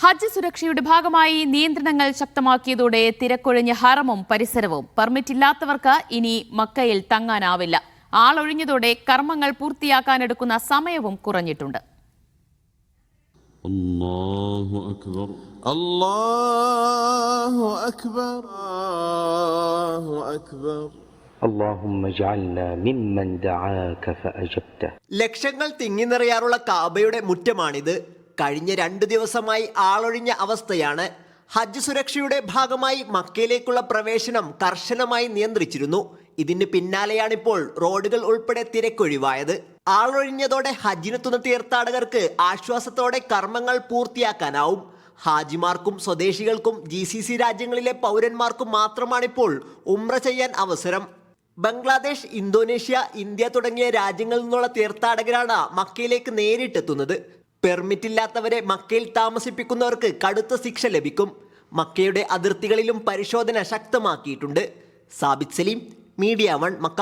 ഹജ്ജ് സുരക്ഷയുടെ ഭാഗമായി നിയന്ത്രണങ്ങൾ ശക്തമാക്കിയതോടെ തിരക്കൊഴിഞ്ഞ ഹറമും പരിസരവും പെർമിറ്റില്ലാത്തവർക്ക് ഇനി മക്കയിൽ തങ്ങാനാവില്ല. ആളൊഴിഞ്ഞതോടെ കർമ്മങ്ങൾ പൂർത്തിയാക്കാനെടുക്കുന്ന സമയവും കുറഞ്ഞിട്ടുണ്ട്. അല്ലാഹു അക്ബർ, അല്ലാഹു അക്ബർ, അല്ലാഹു അക്ബർ. ലക്ഷങ്ങൾ തിങ്ങി നിറയാറുള്ള കാബയുടെ മുറ്റമാണിത്. കഴിഞ്ഞ 2 ദിവസമായി ആളൊഴിഞ്ഞ അവസ്ഥയാണ്. ഹജ്ജ് സുരക്ഷയുടെ ഭാഗമായി മക്കയിലേക്കുള്ള പ്രവേശനം കർശനമായി നിയന്ത്രിച്ചിരുന്നു. ഇതിന് പിന്നാലെയാണിപ്പോൾ റോഡുകൾ ഉൾപ്പെടെ തിരക്കൊഴിവായത്. ആളൊഴിഞ്ഞതോടെ ഹജ്ജിനെത്തുന്ന തീർത്ഥാടകർക്ക് ആശ്വാസത്തോടെ കർമ്മങ്ങൾ പൂർത്തിയാക്കാനാവും. ഹാജിമാർക്കും സ്വദേശികൾക്കും GCC രാജ്യങ്ങളിലെ പൗരന്മാർക്കും മാത്രമാണിപ്പോൾ ഉംറ ചെയ്യാൻ അവസരം. ബംഗ്ലാദേശ്, ഇന്തോനേഷ്യ, ഇന്ത്യ തുടങ്ങിയ രാജ്യങ്ങളിൽ നിന്നുള്ള തീർത്ഥാടകരാണ് മക്കയിലേക്ക് നേരിട്ടെത്തുന്നത്. പെർമിറ്റില്ലാത്തവരെ മക്കയിൽ താമസിപ്പിക്കുന്നവർക്ക് കടുത്ത ശിക്ഷ ലഭിക്കും. മക്കയുടെ അതിർത്തികളിലും പരിശോധന ശക്തമാക്കിയിട്ടുണ്ട്. Sabith Salim, Media 1, Mecca.